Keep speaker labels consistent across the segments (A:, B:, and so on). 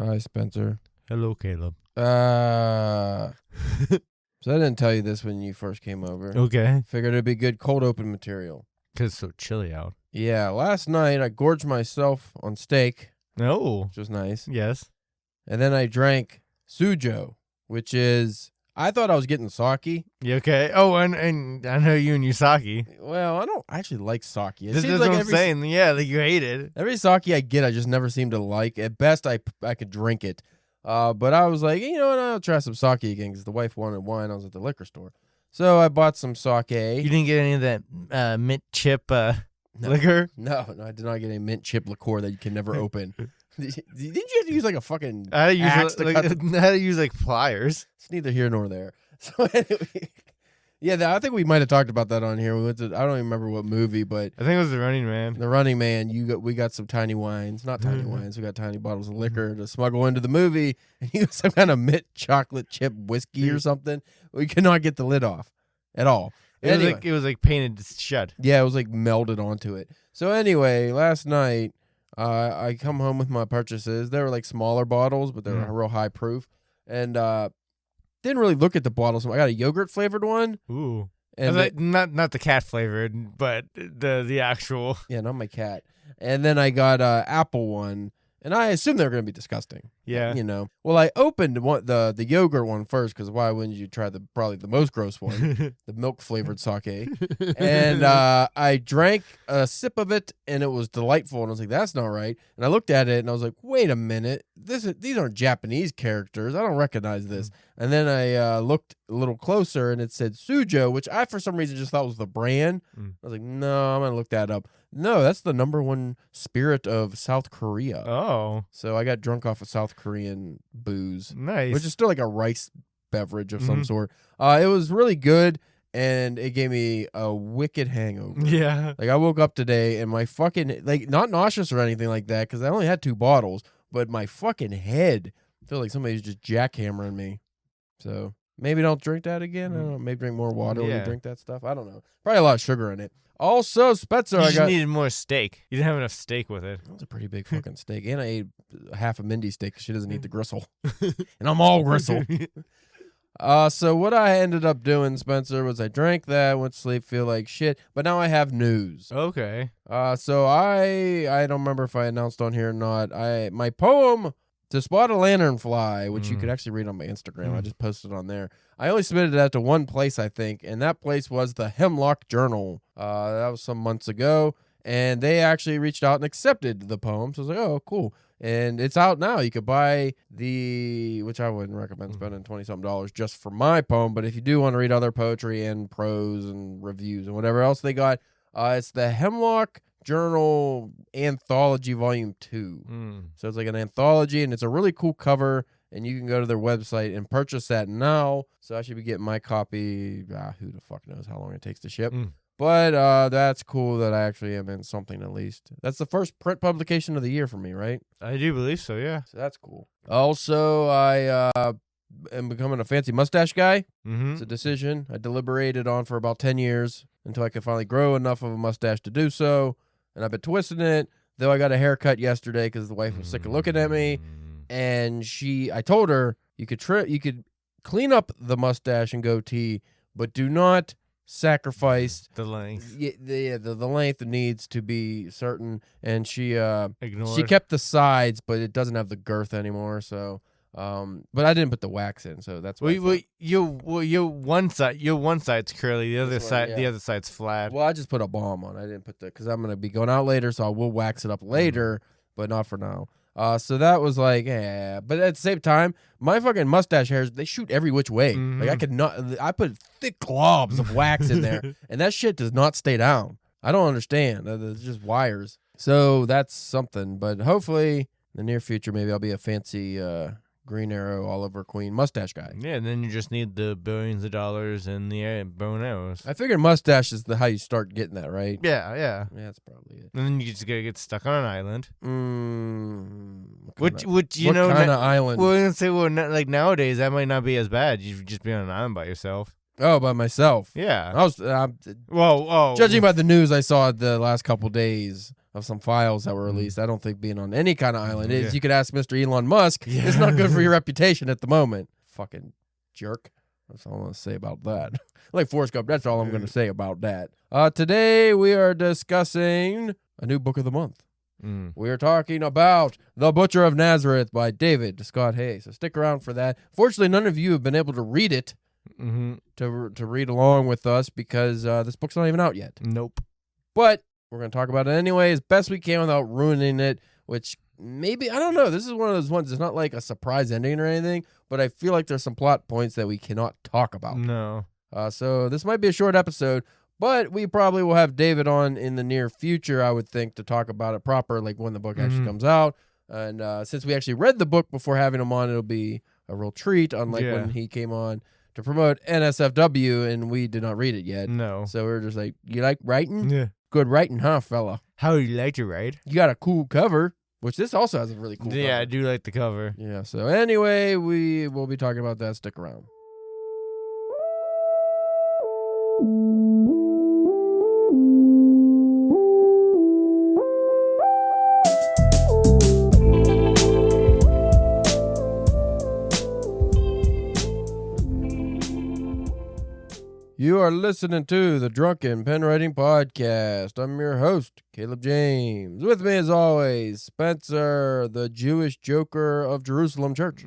A: Hi, Spencer.
B: Hello, Caleb.
A: So I didn't tell you this when you first came over.
B: Okay.
A: Figured it'd be good cold open material.
B: 'Cause it's so chilly out.
A: Yeah, last night I gorged myself on steak,
B: Oh.
A: which was nice.
B: Yes.
A: And then I drank sujo, which is, I thought I was getting sake.
B: You okay? Oh, and I know you and Yusaki.
A: Well, I don't actually like sake. It
B: This
A: seems
B: is
A: like
B: what I'm saying. Yeah, like you hate it.
A: every sake I get, I just never seem to like. At best, I could drink it. But I was like, you know what, I'll try some sake again because the wife wanted wine. I was at the liquor store. So I bought some sake.
B: You didn't get any of that mint chip liquor?
A: No, I did not get a mint chip liqueur that you can never open. Didn't you have to use like a fucking
B: I
A: axe to cut
B: had to use like pliers.
A: It's neither here nor there. So anyway, yeah, I think we might have talked about that on here. We went to, I don't even remember what movie, but
B: I think it was The Running Man.
A: The Running Man. We got some tiny wines, not tiny wines. We got tiny bottles of liquor to smuggle into the movie, and you got some kind of mint chocolate chip whiskey or something. We could not get the lid off at all.
B: It was like painted shut.
A: Yeah, it was like melded onto it. So anyway, last night I come home with my purchases. They were like smaller bottles, but they were real high proof, and didn't really look at the bottles. I got a yogurt flavored one.
B: Ooh.
A: And
B: like, not the cat flavored, but the actual.
A: Yeah, not my cat. And then I got apple one, and I assumed they were going to be disgusting.
B: Yeah.
A: You know. Well, I opened the yogurt one first because why wouldn't you try probably the most gross one, the milk flavored sake? And I drank a sip of it, and it was delightful. And I was like, that's not right. And I looked at it, and I was like, wait a minute, these aren't Japanese characters. I don't recognize this. And then I looked a little closer, and it said Sujo, which I for some reason just thought was the brand. I was like, no, I'm gonna look that up. No, that's the #1 spirit of South Korea.
B: Oh.
A: So I got drunk off of South Korean booze.
B: Nice.
A: Which is still like a rice beverage of some sort. It was really good, and it gave me a wicked hangover.
B: Yeah.
A: Like I woke up today, and my fucking, like, not nauseous or anything like that, because I only had 2 bottles, but my fucking head, I feel like somebody's just jackhammering me. So maybe don't drink that again. I don't know. Maybe drink more water when you drink that stuff. I don't know. Probably a lot of sugar in it. Also, Spencer,
B: You just needed more steak. You didn't have enough steak with it.
A: That was a pretty big fucking steak. And I ate half a Mindy steak because she doesn't eat the gristle. And I'm all gristle. So what I ended up doing, Spencer, was I drank that, went to sleep, feel like shit. But now I have news.
B: Okay.
A: So I don't remember if I announced on here or not. My poem, To Spot a Lanternfly, which you could actually read on my Instagram. I just posted it on there. I only submitted that to one place, I think, and that place was the Hemlock Journal. That was some months ago, and they actually reached out and accepted the poem. So I was like, oh, cool. And it's out now. You could buy which I wouldn't recommend spending $20-something just for my poem, but if you do want to read other poetry and prose and reviews and whatever else they got, it's the Hemlock Journal Anthology Volume 2. So it's like an anthology, and it's a really cool cover, and you can go to their website and purchase that now. So I should be getting my copy. Who the fuck knows how long it takes to ship. But that's cool that I actually am in something at least. That's the first print publication of the year for me, right?
B: I do believe so, yeah.
A: So that's cool. Also, I am becoming a fancy mustache guy. It's a decision I deliberated on for about 10 years until I could finally grow enough of a mustache to do so. And I've been twisting it, though I got a haircut yesterday because the wife was sick of looking at me. And I told her, you could clean up the mustache and goatee, but do not sacrifice
B: the length.
A: The length needs to be certain. And she
B: Ignored.
A: kept the sides, but it doesn't have the girth anymore. So, but I didn't put the wax in, so that's why.
B: Your one side's curly, the other side,
A: yeah.
B: the other side's flat.
A: Well, I just put a balm on. I didn't put because I'm gonna be going out later, so I will wax it up later, but not for now. So that was like, yeah. But at the same time, my fucking mustache hairs, they shoot every which way. Like I could not. I put thick globs of wax in there, and that shit does not stay down. I don't understand. It's just wires. So that's something. But hopefully, in the near future, maybe I'll be a fancy Green Arrow Oliver Queen mustache guy.
B: Yeah, and then you just need the billions of dollars and the bow and arrows.
A: I figured mustache is how you start getting that, right?
B: Yeah.
A: Yeah, that's probably it.
B: And then you just gotta get stuck on an island.
A: What
B: You know,
A: kind of island?
B: Well, I was gonna say, like nowadays, that might not be as bad. You just be on an island by yourself.
A: Oh, by myself.
B: Yeah.
A: I was
B: Whoa.
A: judging by the news I saw the last couple days. of some files that were released. I don't think being on any kind of island is. You could ask Mr. Elon Musk. Yeah. It's not good for your reputation at the moment. Fucking jerk. That's all I'm going to say about that. Like Forrest Gump, that's all I'm going to say about that. Today we are discussing a new book of the month. We are talking about The Butcher of Nazareth by David Scott Hay. So stick around for that. Fortunately, none of you have been able to read it to read along with us because this book's not even out yet.
B: Nope.
A: But we're going to talk about it anyway as best we can without ruining it, which maybe, I don't know. This is one of those ones. It's not like a surprise ending or anything, but I feel like there's some plot points that we cannot talk about.
B: No.
A: So this might be a short episode, but we probably will have David on in the near future, I would think, to talk about it proper, like when the book actually comes out. And since we actually read the book before having him on, it'll be a real treat, unlike when he came on to promote NSFW and we did not read it yet.
B: No.
A: So we're just like, you like writing?
B: Yeah.
A: Good writing, huh, fella?
B: How do you like to write?
A: You got a cool cover, which this also has a really cool cover.
B: Yeah, I do like the cover.
A: Yeah, so anyway, we will be talking about that. Stick around. You are listening to the Drunken Pen Writing Podcast. I'm your host, Caleb James. With me, as always, Spencer, the Jewish Joker of Jerusalem Church.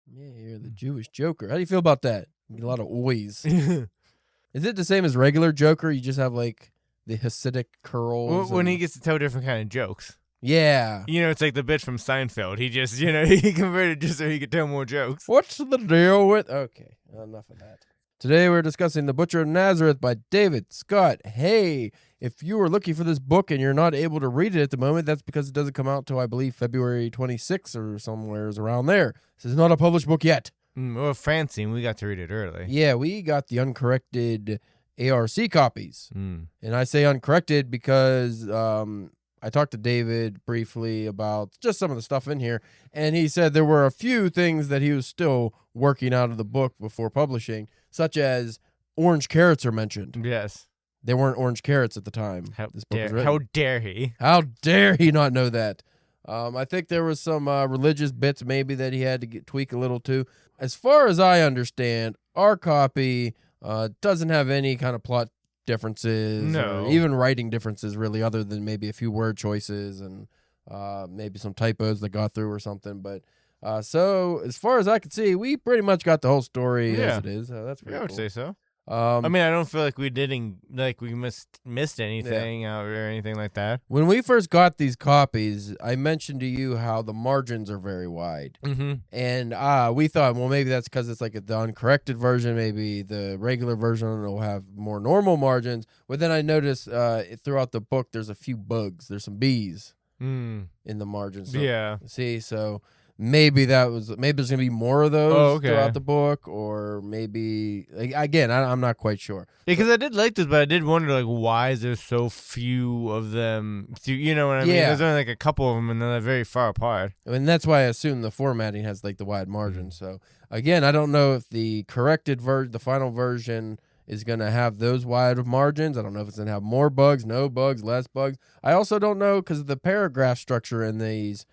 A: Yeah, you're the Jewish Joker. How do you feel about that? You get a lot of oys. Is it the same as regular Joker? You just have, like, the Hasidic curls?
B: When he gets to tell different kind of jokes.
A: Yeah.
B: You know, it's like the bitch from Seinfeld. He just, he converted just so he could tell more jokes.
A: What's the deal with... Okay, enough of that. Today we're discussing The Butcher of Nazareth by David Scott Hay. If you are looking for this book and you're not able to read it at the moment, that's because it doesn't come out till, I believe, February 26th or somewhere around there. This is not a published book yet.
B: We're fancy, and we got to read it early.
A: Yeah, we got the uncorrected ARC copies. And I say uncorrected because I talked to David briefly about just some of the stuff in here, and he said there were a few things that he was still working out of the book before publishing, such as orange carrots are mentioned.
B: Yes.
A: There weren't orange carrots at the time.
B: How
A: dare
B: he?
A: How dare he not know that? I think there was some religious bits maybe that he had to tweak a little too. As far as I understand, our copy doesn't have any kind of plot differences or even writing differences really, other than maybe a few word choices and maybe some typos that got through or something. But so as far as I could see, we pretty much got the whole story as it is. That's pretty cool.
B: I would say so. I mean, I don't feel like we missed anything out or anything like that.
A: When we first got these copies, I mentioned to you how the margins are very wide. And we thought, well, maybe that's because it's like the uncorrected version. Maybe the regular version will have more normal margins. But then I noticed throughout the book, there's a few bugs. There's some bees in the margins. So,
B: yeah.
A: See, so... maybe there's gonna be more of those throughout the book, or maybe again, I'm not quite sure.
B: Yeah, because I did like this, but I did wonder why is there so few of them? You know what I mean? There's only a couple of them, and they're very far apart.
A: And that's why I assume the formatting has the wide margins. So again, I don't know if the corrected the final version is gonna have those wide of margins. I don't know if it's gonna have more bugs, no bugs, less bugs. I also don't know because of the paragraph structure in these.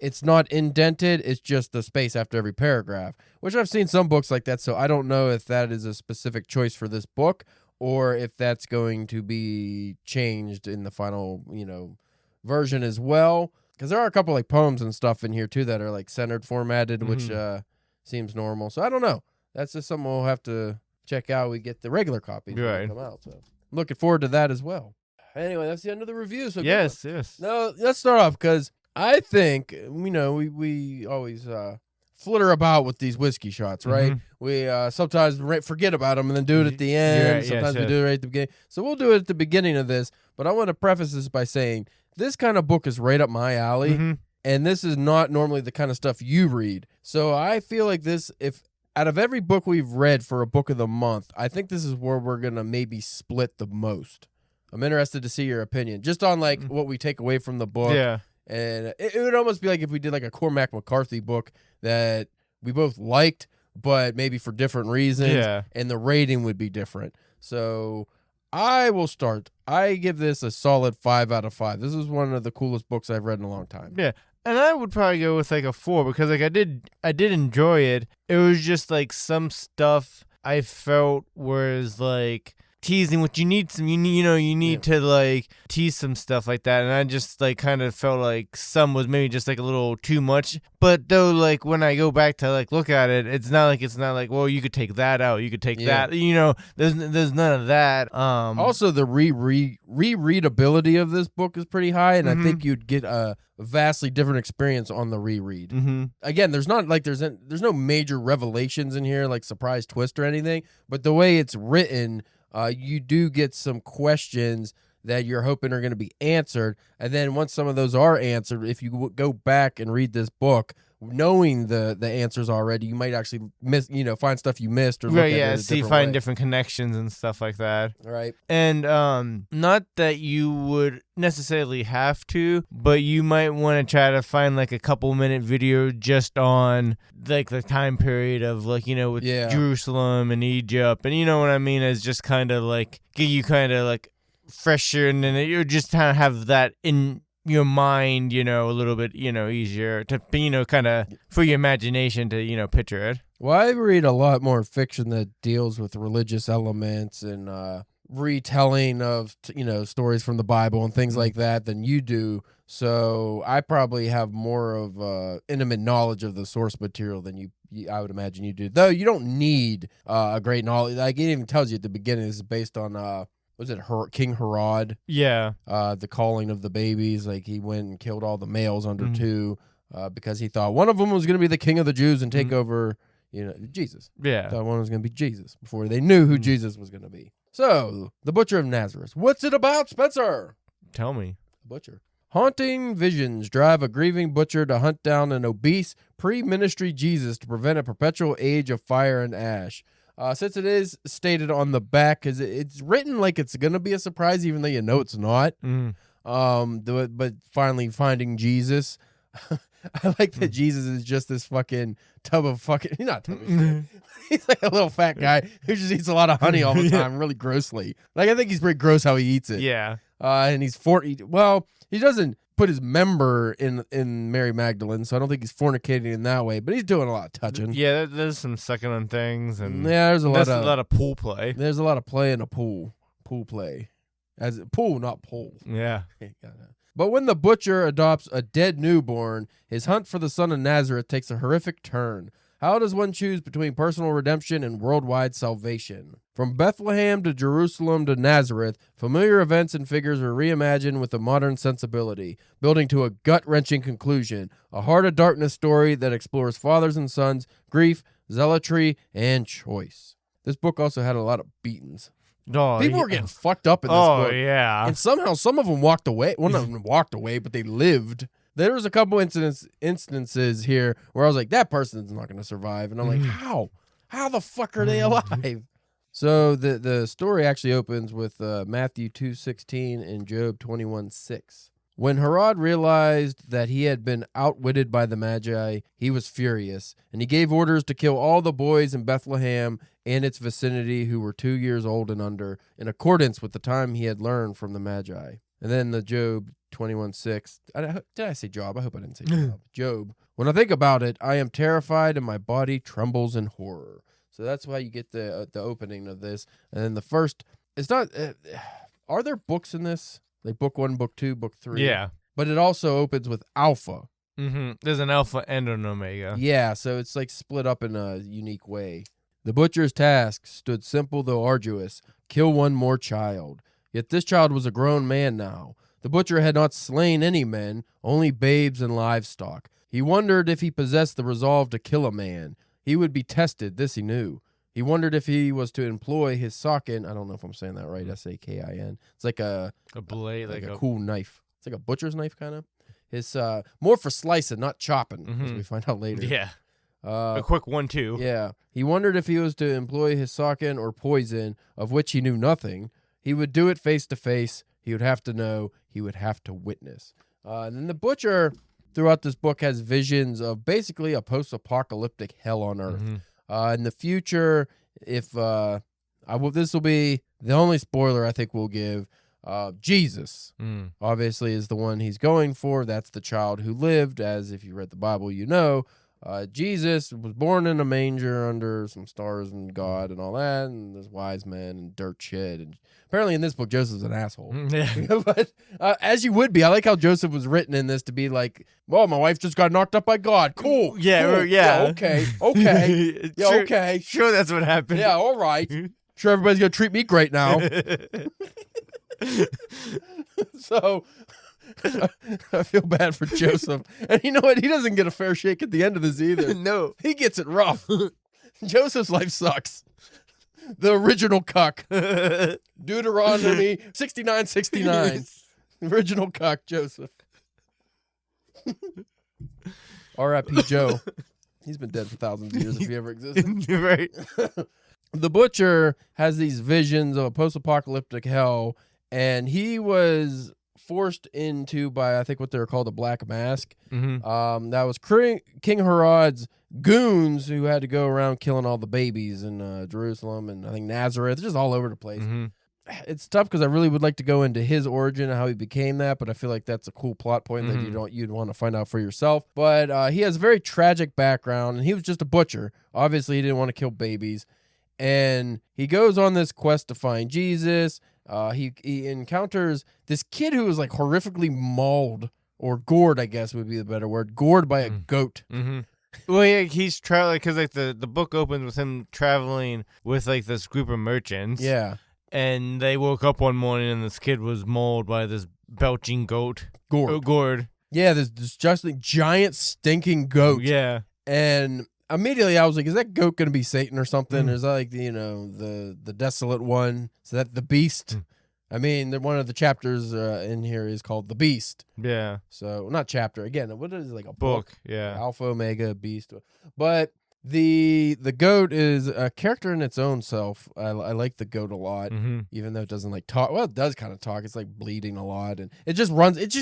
A: It's not indented. It's just the space after every paragraph, which I've seen some books like that. So I don't know if that is a specific choice for this book or if that's going to be changed in the final, version as well. Because there are a couple poems and stuff in here too that are centered formatted, which seems normal. So I don't know. That's just something we'll have to check out. We get the regular copies when they come out. So I'm looking forward to that as well. Anyway, that's the end of the review. So
B: yes.
A: No, let's start off because I think, we always flitter about with these whiskey shots, right? We sometimes forget about them and then do it at the end.
B: Right,
A: sometimes we do it right at the beginning. So we'll do it at the beginning of this. But I want to preface this by saying this kind of book is right up my alley. And this is not normally the kind of stuff you read. So I feel like this, if out of every book we've read for a book of the month, I think this is where we're going to maybe split the most. I'm interested to see your opinion. Just on what we take away from the book.
B: Yeah.
A: And it would almost be like if we did a Cormac McCarthy book that we both liked, but maybe for different reasons.
B: Yeah.
A: And the rating would be different. So I will start. I give this a solid 5 out of 5. This is one of the coolest books I've read in a long time.
B: Yeah. And I would probably go with like a 4 because like I did enjoy it. It was just like some stuff I felt was like teasing, which you need to like tease some stuff like that, and I just like kind of felt like some was maybe just like a little too much. But though, like when I go back to like look at it, it's not like well, you could take that out, you could take that, there's none of that.
A: Also, the rereadability of this book is pretty high, and I think you'd get a vastly different experience on the reread. Again, there's no major revelations in here, like surprise twist or anything, but the way it's written, you do get some questions that you're hoping are going to be answered. And then once some of those are answered, if you go back and read this book, knowing the answers already, you might actually find stuff you missed or
B: find different connections and stuff like that.
A: Right.
B: And not that you would necessarily have to, but you might want to try to find like a couple-minute video just on like the time period of like with Jerusalem and Egypt, and you know what I mean, as just kind of like get you kind of like fresher, and then you just kind of have that in your mind, a little bit, easier to, kind of for your imagination to, picture it.
A: Well, I read a lot more fiction that deals with religious elements and retelling of, stories from the Bible and things like that than you do. So I probably have more of intimate knowledge of the source material than I would imagine you do. Though you don't need a great knowledge. Like it even tells you at the beginning, this is based on was it King Herod?
B: Yeah.
A: The calling of the babies. Like he went and killed all the males under 2 because he thought one of them was going to be the king of the Jews and take over, Jesus.
B: Yeah.
A: Thought one was going to be Jesus before they knew who Jesus was going to be. So, the Butcher of Nazareth. What's it about, Spencer?
B: Tell me.
A: The Butcher. Haunting visions drive a grieving butcher to hunt down an obese pre-ministry Jesus to prevent a perpetual age of fire and ash. Since it is stated on the back, because it's written like it's going to be a surprise, even though you know it's not. But finally finding Jesus. I like that Jesus is just this fucking tub of fucking... He's not a tub of shit. He's like a little fat guy who just eats a lot of honey all the time, really grossly. Like, I think he's pretty gross how he eats it.
B: Yeah.
A: And he's 40... Well, he doesn't put his member in Mary Magdalene, so I don't think he's fornicating in that way, but he's doing a lot of touching.
B: Yeah, there's some sucking on things, and
A: there's a lot
B: of pool play.
A: There's a lot of play in a pool play, as pool, not pole.
B: Yeah.
A: But when the butcher adopts a dead newborn, his hunt for the son of Nazareth takes a horrific turn. How does one choose between personal redemption and worldwide salvation? From Bethlehem to Jerusalem to Nazareth, familiar events and figures are reimagined with a modern sensibility, building to a gut-wrenching conclusion, a Heart of Darkness story that explores fathers and sons, grief, zealotry, and choice. This book also had a lot of beatings. People were getting fucked up in this book.
B: Oh, yeah.
A: And somehow some of them walked away. One of them walked away, but they lived. There was a couple instances here where I was like, that person's not going to survive. And I'm like, how? How the fuck are they alive? So the story actually opens with Matthew 2:16 and Job 21:6. When Herod realized that he had been outwitted by the Magi, he was furious, and he gave orders to kill all the boys in Bethlehem and its vicinity who were 2 years old and under, in accordance with the time he had learned from the Magi. And then the Job 21:6. Did I say Job? I hope I didn't say Job. Job. When I think about it, I am terrified and my body trembles in horror. So that's why you get the opening of this. And then the first, it's not, are there books in this? Like book 1, book 2, book 3?
B: Yeah.
A: But it also opens with Alpha.
B: There's an Alpha and an Omega.
A: Yeah, so it's like split up in a unique way. The butcher's task stood simple though arduous, kill one more child. Yet this child was a grown man now. The butcher had not slain any men, only babes and livestock. He wondered if he possessed the resolve to kill a man. He would be tested, this he knew. He wondered if he was to employ his sakin. I don't know if I'm saying that right, Sakin. It's like a
B: blade,
A: like a cool knife. It's like a butcher's knife, kind of. It's more for slicing, not chopping, as we find out later.
B: Yeah. A quick 1-2.
A: Yeah. He wondered if he was to employ his sakin or poison, of which he knew nothing. He would do it face to face. He would have to know. He would have to witness. And then the butcher, throughout this book, has visions of basically a post-apocalyptic hell on Earth. In the future, if This will be the only spoiler I think we'll give. Jesus, obviously, is the one he's going for. That's the child who lived, as if you read the Bible, you know. Jesus was born in a manger under some stars and God and all that, and there's wise men and dirt shit. And apparently in this book, Joseph's an asshole.
B: Yeah.
A: But as you would be, I like how Joseph was written in this to be like, well, my wife just got knocked up by God. Cool.
B: Yeah,
A: cool.
B: yeah.
A: Okay. Yeah,
B: Sure,
A: okay.
B: Sure, that's what happened.
A: Yeah, all right. Sure, everybody's going to treat me great now. So I feel bad for Joseph. And you know what? He doesn't get a fair shake at the end of this either.
B: No.
A: He gets it rough. Joseph's life sucks. The original cuck. Deuteronomy 69:69. Original cuck, Joseph. R.I.P. Joe. He's been dead for thousands of years if he ever existed.
B: Right.
A: The Butcher has these visions of a post-apocalyptic hell, and he was forced into by, I think, what they were called the Black Mask. That was King Herod's goons who had to go around killing all the babies in Jerusalem and I think Nazareth, just all over the place. It's tough because I really would like to go into his origin and how he became that, but I feel like that's a cool plot point that you'd want to find out for yourself. But he has a very tragic background, and he was just a butcher. Obviously, he didn't want to kill babies. And he goes on this quest to find Jesus. He encounters this kid who was like horrifically mauled, or gored, I guess would be the better word, gored by a goat.
B: Well, yeah, he's traveling because like the book opens with him traveling with like this group of merchants.
A: Yeah.
B: And they woke up one morning and this kid was mauled by this belching goat. Gored.
A: Yeah, this disgusting, giant, stinking goat.
B: Yeah.
A: And immediately I was like, is that goat going to be Satan or something? Or is that like, the desolate one? Is that the beast? I mean, one of the chapters in here is called The Beast.
B: Yeah.
A: So, not chapter. Again, what is it, like a book?
B: Yeah.
A: Alpha, Omega, Beast. But the goat is a character in its own self. I like the goat a lot, even though it doesn't like talk. Well, it does kind of talk. It's like bleeding a lot, and it just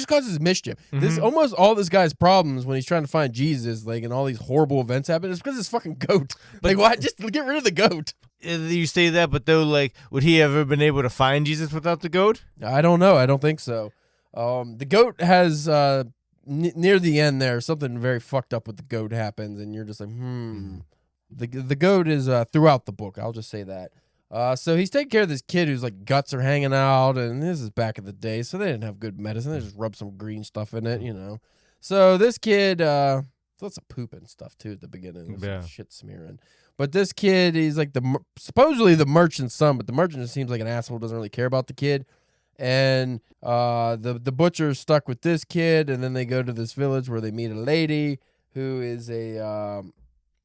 A: causes mischief. This almost all this guy's problems when he's trying to find Jesus, like, and all these horrible events happen, is because this fucking goat. Like, why? Just get rid of the goat.
B: You say that, but though, like, would he ever been able to find Jesus without the goat?
A: I don't know. I don't think so. The goat has near the end there, something very fucked up with the goat happens, and you're just like, The goat is throughout the book. I'll just say that. So he's taking care of this kid whose like guts are hanging out, and this is back in the day, so they didn't have good medicine. They just rubbed some green stuff in it, So this kid, lots of poop and stuff too at the beginning.
B: Yeah.
A: Shit smearing. But this kid, he's like supposedly the merchant's son, but the merchant just seems like an asshole, doesn't really care about the kid. And the butcher's stuck with this kid, and then they go to this village where they meet a lady who is a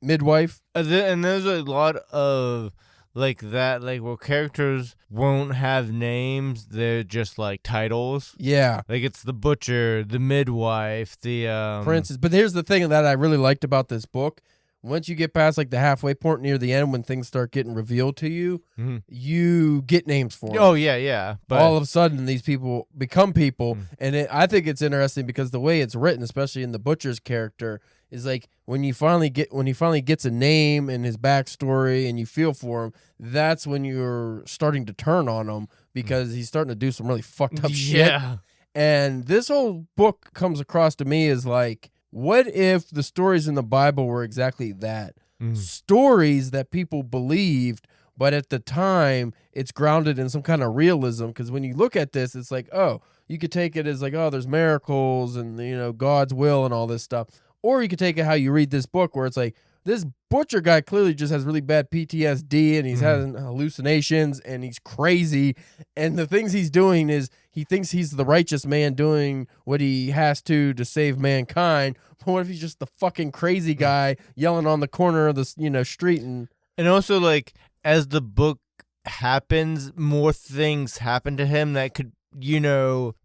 A: midwife.
B: And there's a lot of like that, like where characters won't have names, they're just like titles.
A: Yeah.
B: Like it's the butcher, the midwife, the
A: princess. But here's the thing that I really liked about this book. Once you get past like the halfway point near the end, when things start getting revealed to you, you get names for them.
B: Oh yeah.
A: But all of a sudden, these people become people, and I think it's interesting because the way it's written, especially in the butcher's character, is like when he finally gets a name and his backstory, and you feel for him. That's when you're starting to turn on him because he's starting to do some really fucked up shit.
B: Yeah.
A: And this whole book comes across to me as like, what if the stories in the Bible were exactly that? Stories that people believed, but at the time, it's grounded in some kind of realism. Because when you look at this, it's like, oh, you could take it as like, oh, there's miracles and, God's will and all this stuff. Or you could take it how you read this book where it's like, this butcher guy clearly just has really bad PTSD and he's having hallucinations and he's crazy. And the things he's doing is he thinks he's the righteous man doing what he has to save mankind. But what if he's just the fucking crazy guy yelling on the corner of the street? And
B: also, like, as the book happens, more things happen to him that could,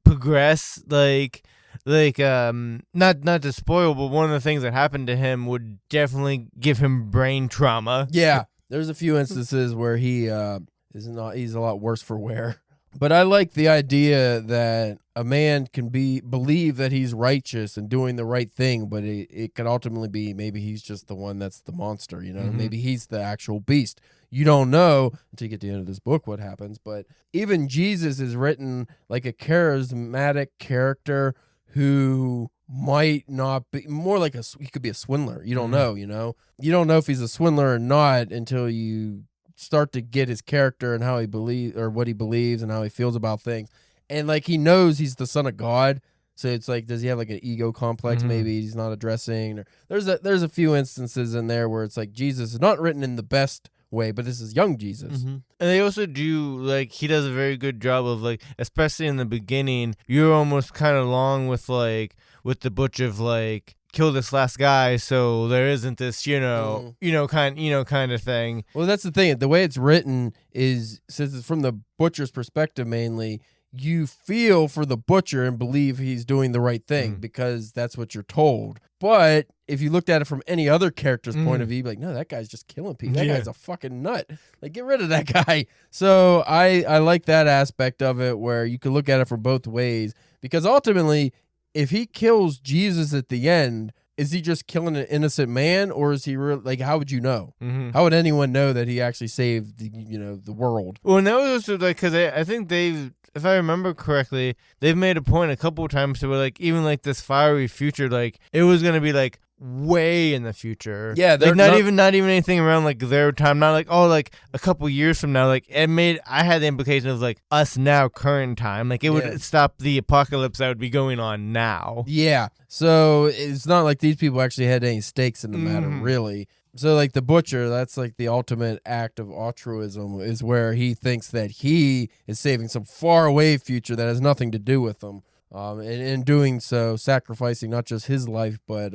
B: progress. Not to spoil, but one of the things that happened to him would definitely give him brain trauma.
A: Yeah, there's a few instances where he's a lot worse for wear. But I like the idea that a man can believe that he's righteous and doing the right thing, but it could ultimately be maybe he's just the one that's the monster, you know? Maybe he's the actual beast. You don't know until you get to the end of this book what happens, but even Jesus is written like a charismatic character who might not be, more like he could be a swindler. You don't know, you know? You don't know if he's a swindler or not until you start to get his character and how he believes, or what he believes and how he feels about things. And like he knows he's the son of God. So it's like, does he have like an ego complex? Maybe he's not addressing. Or there's a few instances in there where it's like Jesus is not written in the best way, but this is young Jesus.
B: And they also do, like, he does a very good job of, like, especially in the beginning, you're almost kind of along with, like, with the Butcher of, like, kill this last guy, so there isn't this, kind of thing.
A: Well, that's the thing. The way it's written is, since it's from the Butcher's perspective mainly, you feel for the Butcher and believe he's doing the right thing because that's what you're told. But if you looked at it from any other character's point of view, you'd be like, no, that guy's just killing people. That guy's a fucking nut. Like, get rid of that guy. So I like that aspect of it where you can look at it from both ways, because ultimately, if he kills Jesus at the end, is he just killing an innocent man, or is he real? Like, how would you know? How would anyone know that he actually saved the world?
B: Well, and that was also like, because I think if I remember correctly, they've made a point a couple of times to where, like, even like this fiery future, like it was gonna be like way in the future.
A: Yeah,
B: like not even anything around like their time. Not like, oh, like a couple years from now. Like I had the implication of like us now, current time. Like it would stop the apocalypse that would be going on now.
A: Yeah. So it's not like these people actually had any stakes in the matter, really. So like the Butcher, that's like the ultimate act of altruism, is where he thinks that he is saving some faraway future that has nothing to do with him. And in doing so, sacrificing not just his life, but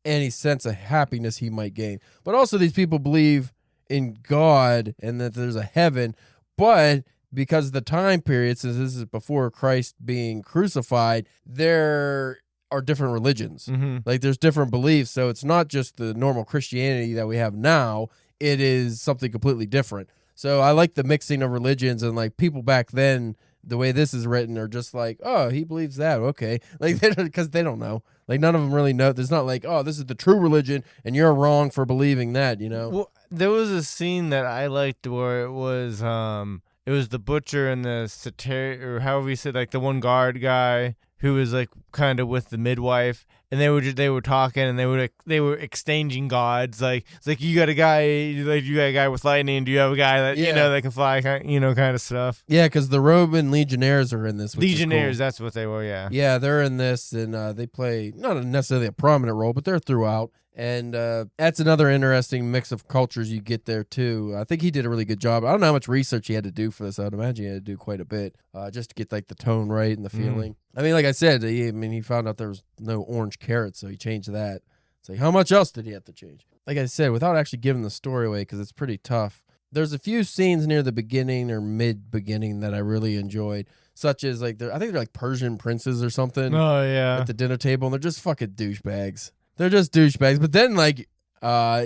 A: any sense of happiness he might gain. But also these people believe in God and that there's a heaven, but because of the time period, since this is before Christ being crucified, there are different religions. Like there's different beliefs, so it's not just the normal Christianity that we have now. It is something completely different. So I like the mixing of religions, and like people back then, the way this is written, are just like, oh, he believes that, okay, like because they don't know. Like none of them really know. There's not like, oh, this is the true religion and you're wrong for believing that, you know.
B: Well, there was a scene that I liked where it was the Butcher and the satyr, or however you said, like the one guard guy who was like kind of with the midwife, and they were talking, and they were exchanging gods. Like it's like, you got a guy with lightning. Do you have a guy that that can fly? Kind of stuff.
A: Yeah, because the Roman legionnaires are in this.
B: Legionnaires,
A: cool.
B: That's what they were. Yeah.
A: Yeah, they're in this, and they play not necessarily a prominent role, but they're throughout. And that's another interesting mix of cultures you get there, too. I think he did a really good job. I don't know how much research he had to do for this. I would imagine he had to do quite a bit just to get like the tone right and the feeling. I mean, like I said, he found out there was no orange carrots, so he changed that. It's like, how much else did he have to change? Like I said, without actually giving the story away, because it's pretty tough, there's a few scenes near the beginning or mid-beginning that I really enjoyed, such as like, I think they're like Persian princes or something.
B: Oh, yeah.
A: At the dinner table, and they're just fucking douchebags. They're just douchebags. But then, like,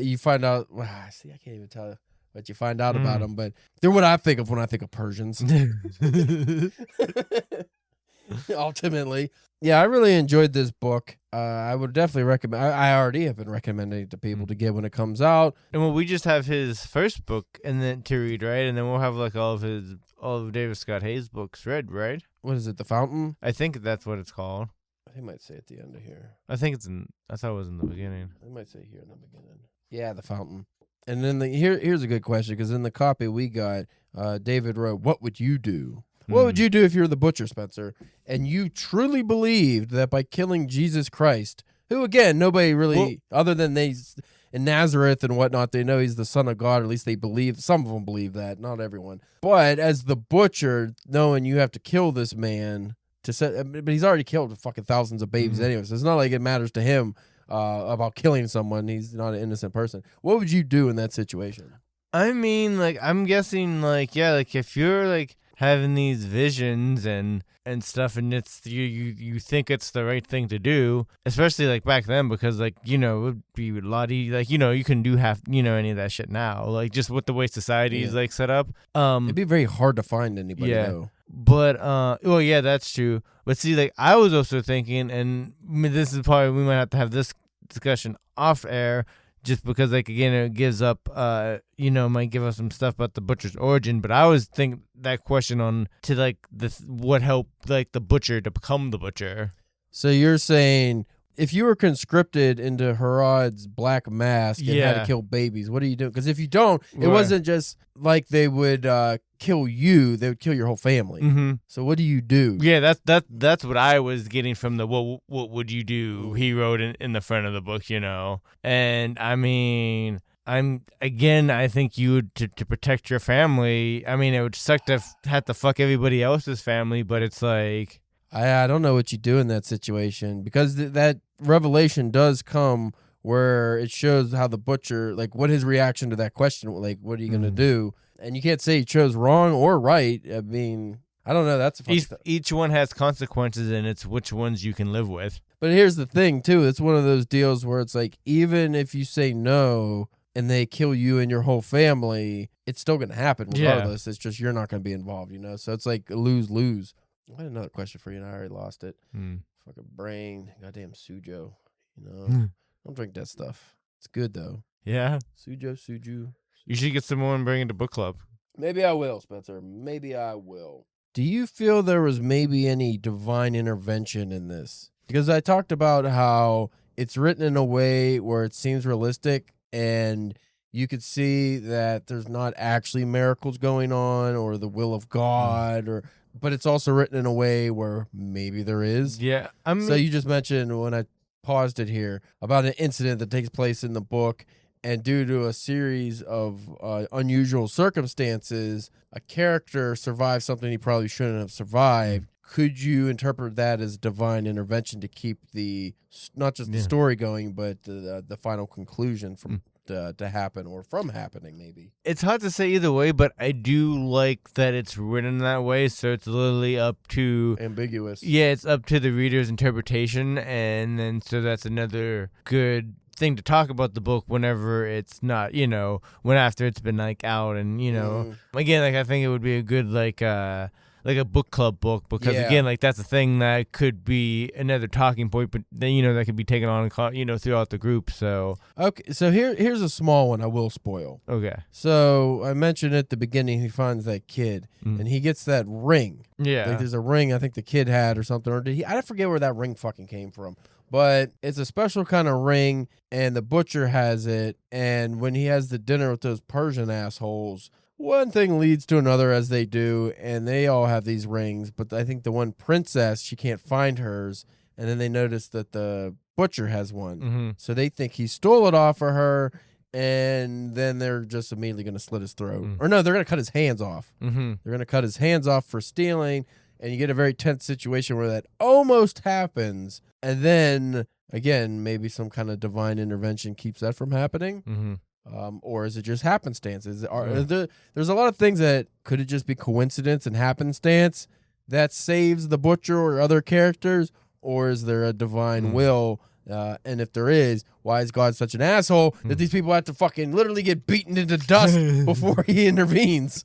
A: you find out. See, I can't even tell what you find out about them, but they're what I think of when I think of Persians. Ultimately, yeah, I really enjoyed this book. I would definitely recommend. I already have been recommending it to people to get when it comes out.
B: And well, we just have his first book and then to read, right? And then we'll have like all of David Scott Hayes' books read, right?
A: What is it? The Fountain?
B: I think that's what it's called.
A: They might say at the end of here.
B: I think I thought it was in the beginning.
A: They might say here in the beginning. Yeah, The Fountain. And then here's a good question, because in the copy we got, David wrote, "What would you do? What would you do if you're the Butcher, Spencer, and you truly believed that by killing Jesus Christ, who again nobody really, other than they in Nazareth and whatnot, they know he's the Son of God, or at least they believe. Some of them believe that, not everyone. But as the Butcher, knowing you have to kill this man." But he's already killed fucking thousands of babies anyway, so it's not like it matters to him about killing someone. He's not an innocent person. What would you do in that situation?
B: I mean, like, I'm guessing, like, yeah, like, if you're, like, having these visions and stuff, and it's you think it's the right thing to do, especially, like, back then, because, like, it would be a lot easier, like, you can do any of that shit now, like, just with the way society is, like, set up.
A: It'd be very hard to find anybody, though.
B: But well, yeah, that's true. But see, like I was also thinking, and this is probably we might have to have this discussion off air, just because like again it gives up, might give us some stuff about the Butcher's origin. But I was thinking that question on to like what helped like the Butcher to become the Butcher.
A: So you're saying if you were conscripted into Herod's black mask and had to kill babies, what do you do? Because if you don't, it wasn't just like they would kill you; they would kill your whole family.
B: Mm-hmm.
A: So what do you do?
B: Yeah, that's what I was getting from the what would you do? He wrote in the front of the book, and I mean. I think you would to protect your family. I mean, it would suck to have to fuck everybody else's family, but it's like.
A: I don't know what you do in that situation because that revelation does come where it shows how the Butcher, like what his reaction to that question, like what are you going to do? And you can't say he chose wrong or right. I mean, I don't know. That's
B: each one has consequences and it's which ones you can live with.
A: But here's the thing too. It's one of those deals where it's like, even if you say no and they kill you and your whole family, it's still going to happen regardless. It's just you're not going to be involved, So it's like a lose-lose. I had another question for you, and I already lost it. Fucking brain. Goddamn Sujo. Don't drink that stuff. It's good, though.
B: Yeah.
A: Suju.
B: You should get some more and bring it to book club.
A: Maybe I will, Spencer. Maybe I will. Do you feel there was maybe any divine intervention in this? Because I talked about how it's written in a way where it seems realistic, and you could see that there's not actually miracles going on or the will of God but it's also written in a way where maybe there is.
B: Yeah.
A: So you just mentioned when I paused it here about an incident that takes place in the book, and due to a series of unusual circumstances, a character survives something he probably shouldn't have survived. Could you interpret that as divine intervention to keep not just the story going, but the final conclusion from to happen or from happening, maybe?
B: It's hard to say either way, but I do like that it's written that way, so it's literally up to
A: ambiguous.
B: Yeah, it's up to the reader's interpretation, and then so that's another good thing to talk about the book whenever it's not, when after it's been like out, and again, like I think it would be a good like a book club book, because again, like that's a thing that could be another talking point, but then that could be taken on throughout the group. So
A: okay, so here's a small one I will spoil.
B: Okay.
A: So I mentioned at the beginning he finds that kid and he gets that ring.
B: Yeah.
A: Like there's a ring I think the kid had or something, or did he? I forget where that ring fucking came from. But it's a special kind of ring, and the Butcher has it. And when he has the dinner with those Persian assholes, one thing leads to another, as they do, and they all have these rings. But I think the one princess, she can't find hers, and then they notice that the Butcher has one. So they think he stole it off of her, and then they're just immediately going to slit his throat. Or no, they're going to cut his hands off. They're going to cut his hands off for stealing, and you get a very tense situation where that almost happens. And then, again, maybe some kind of divine intervention keeps that from happening. Or is it just happenstance? There's a lot of things that could it just be coincidence and happenstance that saves the Butcher or other characters, or is there a divine will? And if there is, why is God such an asshole that these people have to fucking literally get beaten into dust before he intervenes?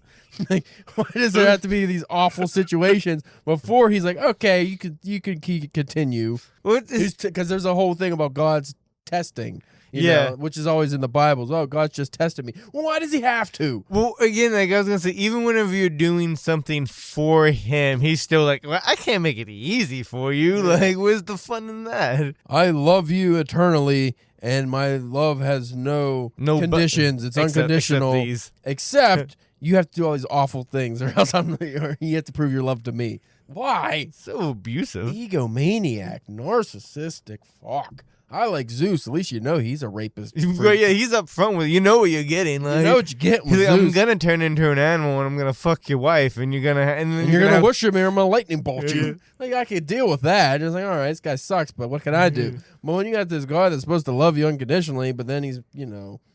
A: Like, why does there have to be these awful situations before he's like, okay, you can continue? Because there's a whole thing about God's testing. You know, which is always in the Bibles. Oh, God's just tested me. Well, why does he have to?
B: Well, again, like I was going to say, even whenever you're doing something for him, he's still like, well, I can't make it easy for you. Like, where's the fun in that?
A: I love you eternally, and my love has no conditions. It's unconditional. Except you have to do all these awful things, or else or you have to prove your love to me. Why?
B: So abusive.
A: Egomaniac, narcissistic, fuck. I like Zeus. At least you know he's a rapist.
B: Right, yeah, he's up front with what you're getting. Like,
A: you know what you get with Zeus.
B: I'm gonna turn into an animal and I'm gonna fuck your wife and you're gonna
A: you're gonna worship me or I'm gonna lightning bolt you. Like I can deal with that. It's like, all right, this guy sucks, but what can I do? But when you got this guy that's supposed to love you unconditionally, but then he's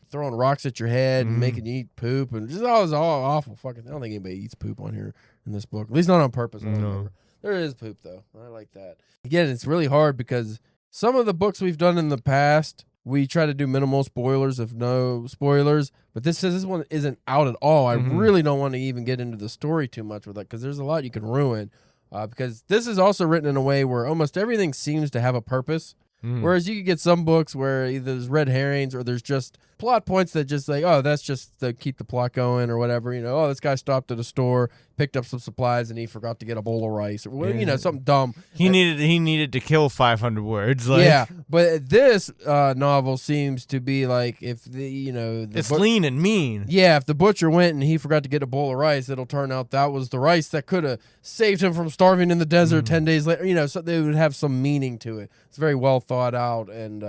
A: throwing rocks at your head and making you eat poop and just all this all awful fucking. I don't think anybody eats poop on here in this book. At least not on purpose. I don't remember. There is poop though. I like that. Again, it's really hard because some of the books we've done in the past, we try to do minimal spoilers, if no spoilers. But this one isn't out at all. I really don't want to even get into the story too much with it because there's a lot you can ruin. Because this is also written in a way where almost everything seems to have a purpose. Whereas you could get some books where either there's red herrings or there's just plot points that just like, oh, that's just to keep the plot going or whatever. Oh, this guy stopped at a store, picked up some supplies, and he forgot to get a bowl of rice or something dumb.
B: He needed to kill 500 words. Like.
A: Yeah, but this novel seems to be like if
B: it's lean and mean.
A: Yeah, if the butcher went and he forgot to get a bowl of rice, it'll turn out that was the rice that could have saved him from starving in the desert 10 days later. So they would have some meaning to it. It's very well thought out, and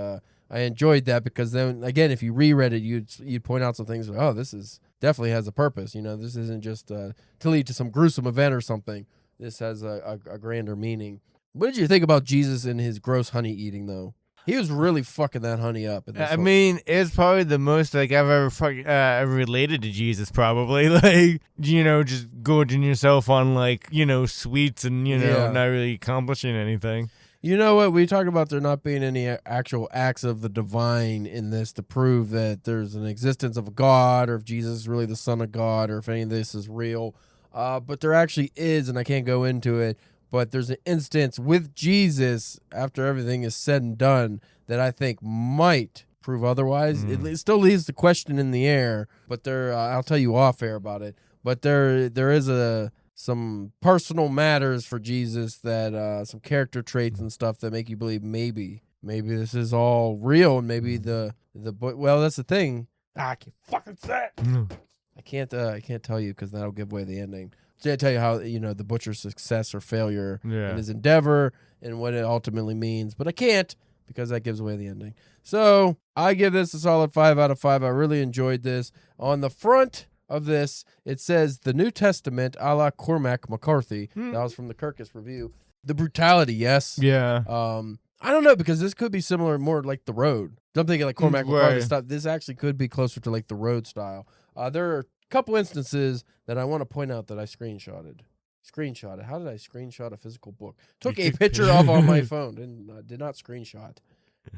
A: I enjoyed that because then again, if you reread it, you'd point out some things. Oh, this is definitely has a purpose. This isn't just to lead to some gruesome event or something. This has a grander meaning. What did you think about Jesus and his gross honey eating though? He was really fucking that honey up.
B: I mean, it's probably the most like I've ever related to Jesus. Probably like just gorging yourself on like sweets and not really accomplishing anything.
A: You know what? We talked about there not being any actual acts of the divine in this to prove that there's an existence of a God or if Jesus is really the Son of God or if any of this is real. But there actually is, and I can't go into it, but there's an instance with Jesus after everything is said and done that I think might prove otherwise. It still leaves the question in the air, but I'll tell you off air about it. But there is some personal matters for Jesus that some character traits and stuff that make you believe maybe this is all real and maybe well, that's the thing. I can't fucking say it. I can't tell you because that'll give away the ending. So I tell you how the butcher's success or failure in his endeavor and what it ultimately means, but I can't because that gives away the ending. So I give this a solid 5 out of 5. I really enjoyed this. On the front of this, it says the New Testament a la Cormac McCarthy. That was from the Kirkus Review. The brutality, yes.
B: Yeah.
A: I don't know because this could be similar, more like The Road. I'm thinking like Cormac McCarthy stuff. This actually could be closer to like The Road style. There are a couple instances that I want to point out that I screenshotted. How did I screenshot a physical book? Took a picture of on my phone and did not screenshot.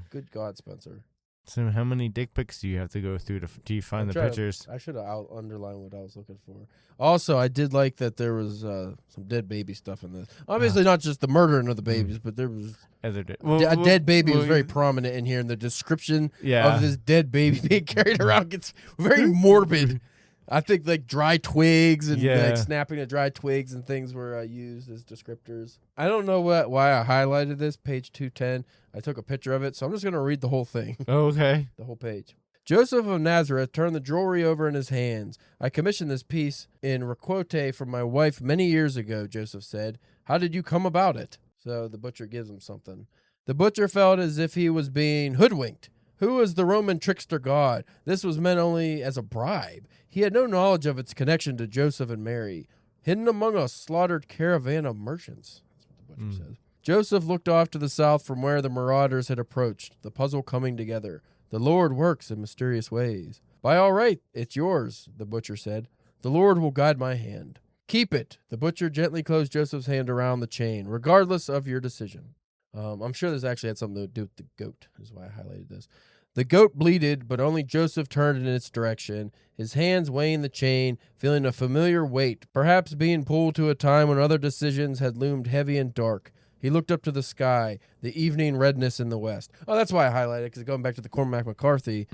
A: Good God, Spencer.
B: So how many dick pics do you have to go through do you find the pictures?
A: I should have underlined what I was looking for. Also, I did like that there was some dead baby stuff in this. Obviously, not just the murdering of the babies, but there was a dead baby was very prominent in here, and the description of this dead baby being carried around gets very morbid. I think like dry twigs and like snapping of dry twigs and things were used as descriptors. I don't know why I highlighted this, page 210. I took a picture of it, so I'm just going to read the whole thing.
B: Oh, okay.
A: The whole page. Joseph of Nazareth turned the jewelry over in his hands. I commissioned this piece in Requote from my wife many years ago, Joseph said. How did you come about it? So the butcher gives him something. The butcher felt as if he was being hoodwinked. Who was the Roman trickster god? This was meant only as a bribe. He had no knowledge of its connection to Joseph and Mary. Hidden among a slaughtered caravan of merchants. That's what the butcher says. Joseph looked off to the south from where the marauders had approached, the puzzle coming together. The Lord works in mysterious ways. By all right, it's yours, the butcher said. The Lord will guide my hand. Keep it. The butcher gently closed Joseph's hand around the chain, regardless of your decision. I'm sure this actually had something to do with the goat, is why I highlighted this. The goat bleated, but only Joseph turned in its direction, his hands weighing the chain, feeling a familiar weight, perhaps being pulled to a time when other decisions had loomed heavy and dark. He looked up to the sky, the evening redness in the west. Oh, that's why I highlighted it, because going back to the Cormac McCarthy,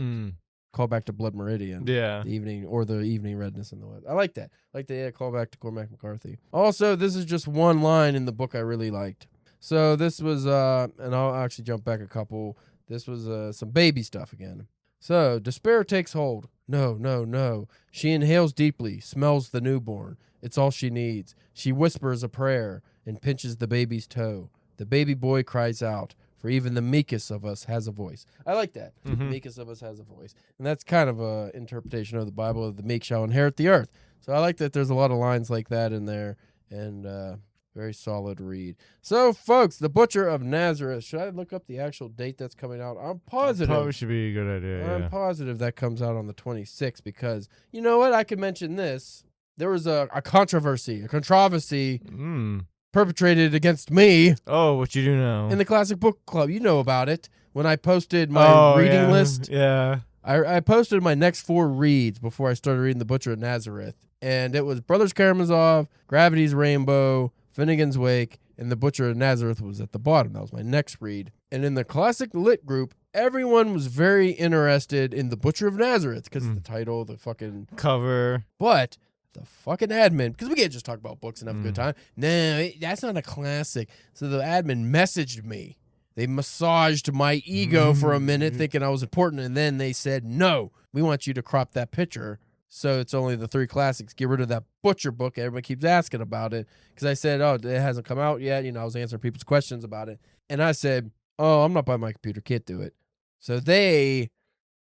A: call back to Blood Meridian.
B: Yeah.
A: The evening redness in the west. I like that. I like the call back to Cormac McCarthy. Also, this is just one line in the book I really liked. So this was, and I'll actually jump back a couple. This was some baby stuff again. So, despair takes hold. No, no, no. She inhales deeply, smells the newborn. It's all she needs. She whispers a prayer and pinches the baby's toe. The baby boy cries out, for even the meekest of us has a voice. I like that. The meekest of us has a voice. And that's kind of an interpretation of the Bible of the meek shall inherit the earth. So I like that there's a lot of lines like that in there. And very solid read. So, folks, The Butcher of Nazareth. Should I look up the actual date that's coming out? I'm positive.
B: That probably should be a good idea.
A: I'm positive that comes out on the 26th because, you know what? I could mention this. There was a controversy perpetrated against me.
B: Oh, what you do now?
A: In the Classic Book Club. You know about it. when I posted my reading list.
B: Yeah.
A: I posted my next 4 reads before I started reading The Butcher of Nazareth. And it was Brothers Karamazov, Gravity's Rainbow, Finnegan's Wake, and The Butcher of Nazareth was at the bottom. That was my next read. And in the classic lit group, everyone was very interested in The Butcher of Nazareth because of the title, the fucking
B: cover.
A: But the fucking admin, because we can't just talk about books and have a good time. No, that's not a classic. So the admin messaged me. They massaged my ego for a minute thinking I was important, and then they said, no, we want you to crop that picture so it's only the 3 classics. Get rid of that Butcher book. Everybody keeps asking about it because I said, oh, it hasn't come out yet. I was answering people's questions about it. And I said, oh, I'm not by my computer. Can't do it. So they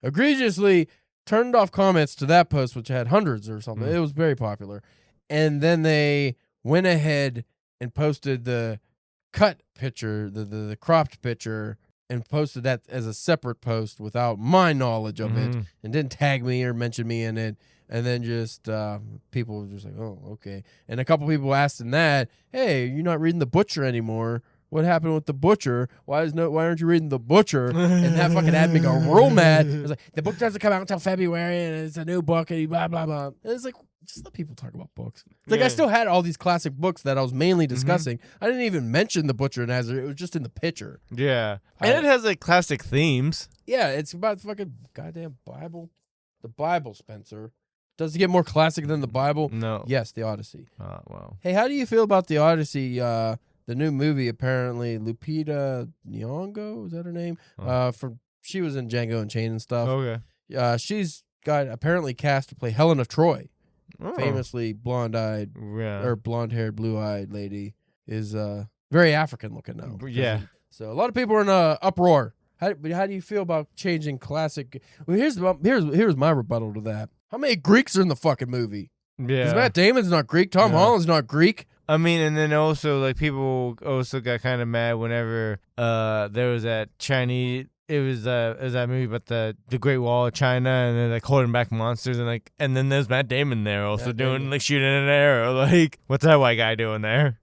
A: egregiously turned off comments to that post, which had hundreds or something. It was very popular. And then they went ahead and posted the cut picture, the cropped picture, and posted that as a separate post without my knowledge of it, and didn't tag me or mention me in it. And then just people were just like, oh, okay. And a couple people asked in that, hey, you're not reading The Butcher anymore. What happened with The Butcher? Why aren't you reading The Butcher? And that fucking admin got real mad. It was like, the book doesn't come out until February, and it's a new book, and blah, blah, blah. And it's like, just let people talk about books. It's like, I still had all these classic books that I was mainly discussing. I didn't even mention The Butcher of Nazareth. It was just in the picture.
B: Yeah. And it has, like, classic themes.
A: Yeah, it's about the fucking goddamn Bible. The Bible, Spencer. Does it get more classic than the Bible?
B: No.
A: Yes, the Odyssey.
B: Oh, wow.
A: Hey, how do you feel about the Odyssey? The new movie, apparently, Lupita Nyong'o, is that her name? She was in Django Unchained and stuff.
B: Okay.
A: She's got apparently cast to play Helen of Troy. Famously blonde-eyed, or blonde-haired, blue-eyed lady is very African-looking now.
B: Yeah.
A: So a lot of people are in an uproar. How do you feel about changing classic? Well, here's my rebuttal to that. How many Greeks are in the fucking movie?
B: Yeah.
A: Because Matt Damon's not Greek. Tom Holland's not Greek.
B: I mean, and then also, like, people also got kind of mad whenever there was that Chinese. It was that movie about the Great Wall of China, and then like holding back monsters, and then there's Matt Damon there also like shooting an arrow. Like, what's that white guy doing there?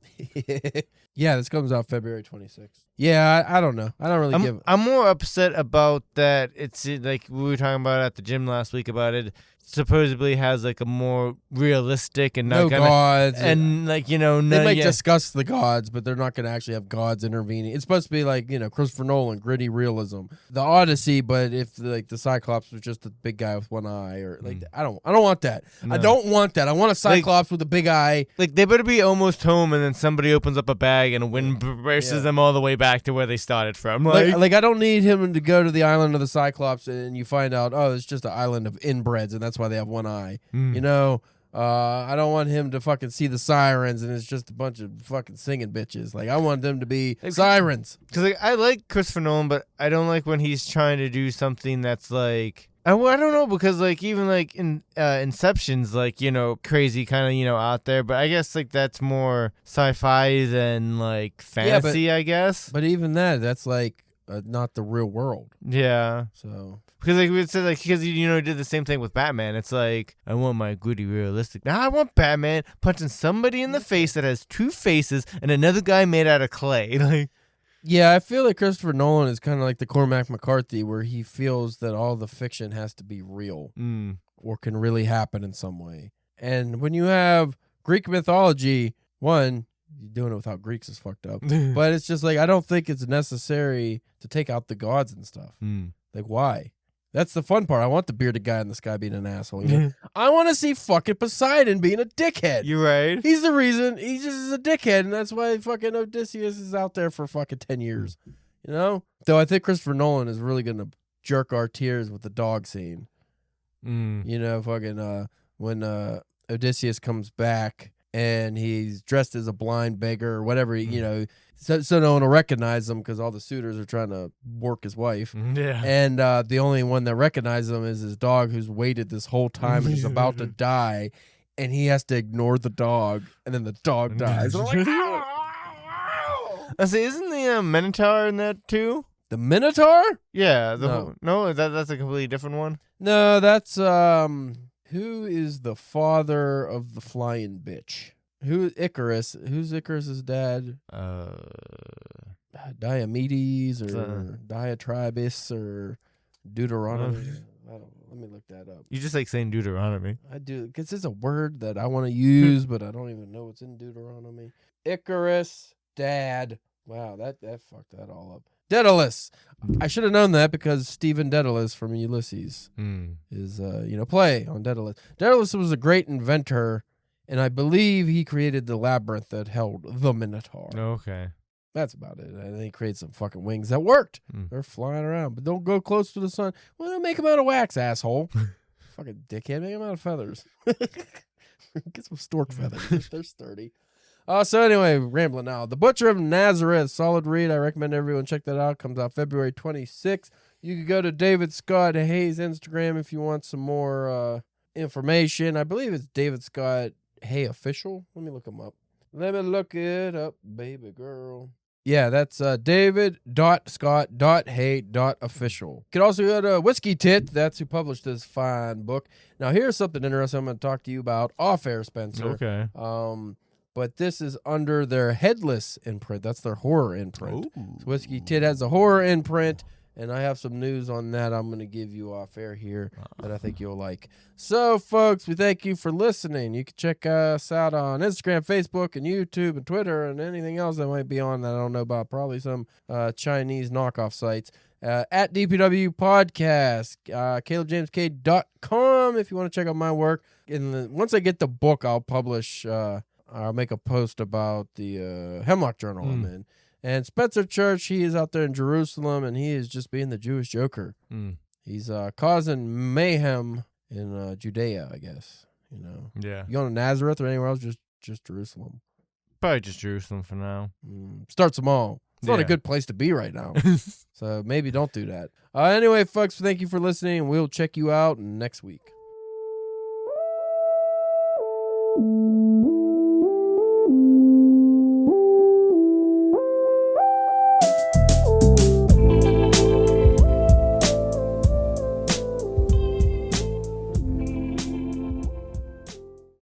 A: Yeah, this comes out February 26th. Yeah, I don't know. I don't really give.
B: I'm more upset about that. It's like we were talking about at the gym last week about it. Supposedly has like a more realistic and not
A: gods
B: and like they
A: might discuss the gods, but they're not gonna actually have gods intervening. It's supposed to be like Christopher Nolan, gritty realism, the Odyssey, but if like the Cyclops was just a big guy with one eye, or like I don't want that. No. I don't want that. I want a Cyclops with a big eye.
B: Like they better be almost home, and then somebody opens up a bag and a wind brushes them all the way back to where they started from.
A: Like I don't need him to go to the island of the Cyclops and you find out it's just an island of inbreds and that's why they have one eye. I don't want him to fucking see the sirens and it's just a bunch of fucking singing bitches. Like, I want them to be sirens.
B: Because I like Christopher Nolan, but I don't like when he's trying to do something that's like, I don't know, because like even like in Inception's like crazy kind of out there, but I guess like that's more sci-fi than like fantasy, I guess.
A: But even that's like not the real world.
B: Yeah.
A: So.
B: Because like we said, like because he did the same thing with Batman. It's like, I want my gritty realistic. Now I want Batman punching somebody in the face that has 2 faces and another guy made out of clay. Like,
A: yeah, I feel like Christopher Nolan is kind of like the Cormac McCarthy, where he feels that all the fiction has to be real or can really happen in some way. And when you have Greek mythology, one, doing it without Greeks is fucked up. But it's just like, I don't think it's necessary to take out the gods and stuff. Like, why? That's the fun part. I want the bearded guy in the sky being an asshole. I want to see fucking Poseidon being a dickhead.
B: You're right.
A: He's the reason. He just is a dickhead, and that's why fucking Odysseus is out there for fucking 10 years. Though I think Christopher Nolan is really going to jerk our tears with the dog scene. Fucking when Odysseus comes back and he's dressed as a blind beggar or whatever, so no one will recognize him because all the suitors are trying to work his wife.
B: Yeah.
A: And the only one that recognizes him is his dog, who's waited this whole time and is about to die, and he has to ignore the dog, and then the dog dies. I'm like,
B: I say, isn't the Minotaur in that too?
A: The Minotaur?
B: Yeah. That's a completely different one.
A: No, that's who is the father of the flying bitch? Who Icarus? Who's Icarus's dad?
B: I
A: Diomedes or Diatribus or Deuteronomy. I don't know. Let me look that up.
B: You just like saying Deuteronomy.
A: I do, because it's a word that I want to use, but I don't even know what's in Deuteronomy. Icarus, Dad. Wow, that fucked that all up. Daedalus. I should have known that because Stephen Daedalus from Ulysses is, play on Daedalus. Daedalus was a great inventor, and I believe he created the labyrinth that held the Minotaur.
B: Okay.
A: That's about it. And he created some fucking wings that worked. They're flying around, but don't go close to the sun. Well, they'll make them out of wax, asshole. Fucking dickhead. Make them out of feathers. Get some stork feathers. They're sturdy. So anyway, rambling now. The Butcher of Nazareth. Solid read. I recommend everyone check that out. Comes out February 26th. You can go to David Scott Hay's Instagram if you want some more information. I believe it's David Scott Hay Official. Let me look him up. Let me look it up, baby girl. Yeah, that's david.scott.hay.official. You can also go to Whiskey Tit. That's who published this fine book. Now, here's something interesting I'm going to talk to you about off air, Spencer.
B: Okay.
A: But this is under their Headless imprint. That's their horror imprint.
B: Ooh.
A: So Whiskey Tit has a horror imprint, and I have some news on that I'm going to give you off air here that I think you'll like. So, folks, we thank you for listening. You can check us out on Instagram, Facebook, and YouTube, and Twitter, and anything else that might be on that I don't know about. Probably some Chinese knockoff sites. At DPW Podcast, CalebJamesK.com if you want to check out my work. Once I get the book, I'll publish, I'll make a post about the Hemlock Journal I'm in. And Spencer Church, he is out there in Jerusalem, and he is just being the Jewish Joker. He's causing mayhem in Judea, I guess.
B: Yeah.
A: You going to Nazareth or anywhere else? Just Jerusalem.
B: Probably just Jerusalem for now.
A: Start small. It's not a good place to be right now. So maybe don't do that. Anyway, folks, thank you for listening. We'll check you out next week.